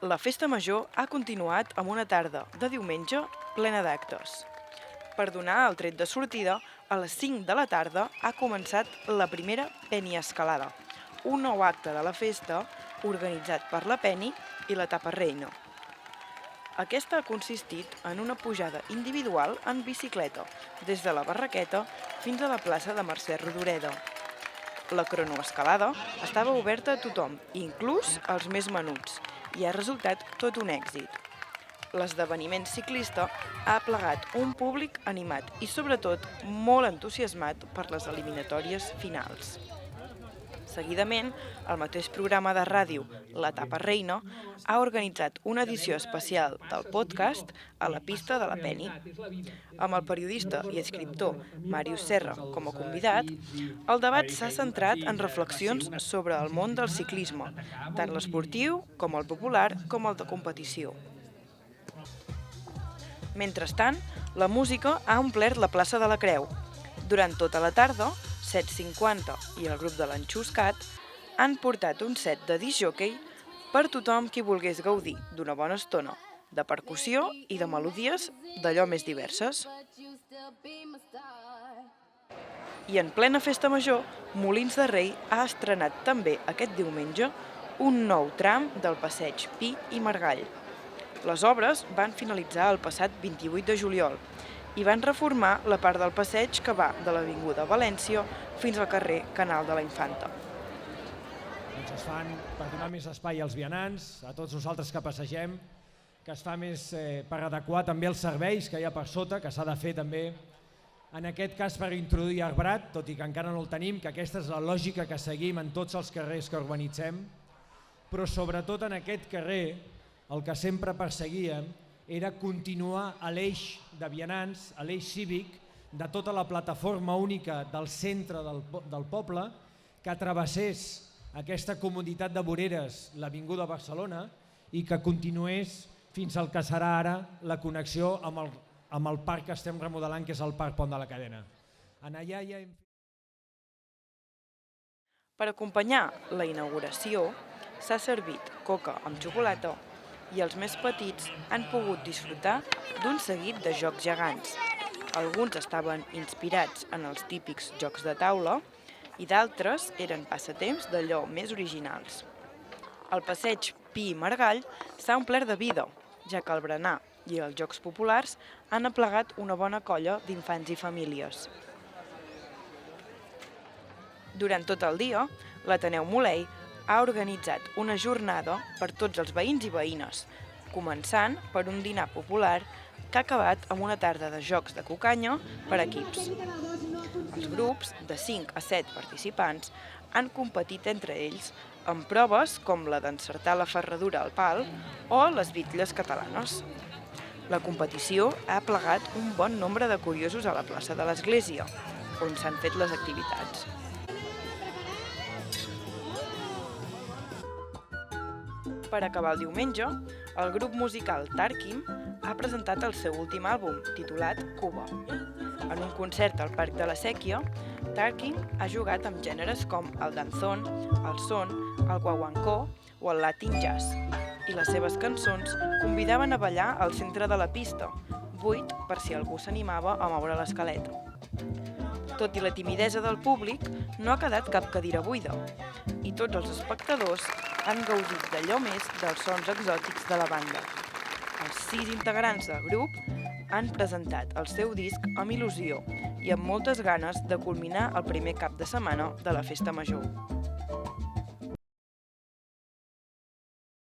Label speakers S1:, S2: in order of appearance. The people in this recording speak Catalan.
S1: La festa major ha continuat amb una tarda de diumenge plena d'actes. Per donar el tret de sortida, a les 5 de la tarda ha començat la primera Penny Escalada, un nou acte de la festa organitzat per la Penny i la Tapa Reina. Aquesta ha consistit en una pujada individual en bicicleta, des de la Barraqueta fins a la plaça de Mercè Rodoreda. La cronoescalada estava oberta a tothom, inclús als més menuts, i ha resultat tot un èxit. L'esdeveniment ciclista ha aplegat un públic animat i, sobretot, molt entusiasmat per les eliminatòries finals. Seguidament, el mateix programa de ràdio, La Tapa Reina, ha organitzat una edició especial del podcast a la pista de la Penny. Amb el periodista i escriptor Màrius Serra com a convidat, el debat s'ha centrat en reflexions sobre el món del ciclisme, tant l'esportiu com el popular com el de competició. Mentrestant, la música ha omplert la plaça de la Creu. Durant tota la tarda, 750 i el grup de l'Enxuscat han portat un set de disc-jòquei per tothom qui volgués gaudir d'una bona estona, de percussió i de melodies d'allò més diverses. I en plena festa major, Molins de Rei ha estrenat també aquest diumenge un nou tram del passeig Pi i Margall. Les obres van finalitzar el passat 28 de juliol i van reformar la part del passeig que va de l'Avinguda València fins al carrer Canal de la Infanta.
S2: Es fan per donar més espai als vianants, a tots nosaltres que passegem, que es fa més per adequar també els serveis que hi ha per sota, que s'ha de fer també, en aquest cas per introduir arbrat, tot i que encara no el tenim, que aquesta és la lògica que seguim en tots els carrers que urbanitzem, però sobretot en aquest carrer el que sempre perseguíem era continuar a l'eix de vianants, a l'eix cívic, de tota la plataforma única del centre del poble, que travessés aquesta comunitat de voreres, l'Avinguda Barcelona, i que continués fins al que serà ara la connexió amb el parc que estem remodelant, que és el Parc Pont de la Cadena.
S1: Per acompanyar la inauguració, s'ha servit coca amb xocolata i els més petits han pogut disfrutar d'un seguit de jocs gegants. Alguns estaven inspirats en els típics jocs de taula i d'altres eren passatemps d'allò més originals. El passeig Pi i Margall s'ha omplert de vida, ja que el berenar i els jocs populars han aplegat una bona colla d'infants i famílies. Durant tot el dia, l'Ateneu Molei ha organitzat una jornada per tots els veïns i veïnes, començant per un dinar popular que ha acabat amb una tarda de jocs de cucanya per equips. Els grups, de 5 a 7 participants, han competit entre ells en proves com la d'encertar la ferradura al pal o les bitlles catalanes. La competició ha aplegat un bon nombre de curiosos a la plaça de l'Església, on s'han fet les activitats. Per acabar el diumenge, el grup musical Tarkim ha presentat el seu últim àlbum, titulat Cuba. En un concert al Parc de la Sèquia, Tarkim ha jugat amb gèneres com el danzón, el son, el guaguancó o el latin jazz, i les seves cançons convidaven a ballar al centre de la pista, buit per si algú s'animava a moure l'escaleta. Tot i la timidesa del públic, no ha quedat cap cadira buida, i tots els espectadors han gaudit d'allò més dels sons exòtics de la banda. Els 6 integrants del grup han presentat el seu disc amb il·lusió i amb moltes ganes de culminar el primer cap de setmana de la festa major.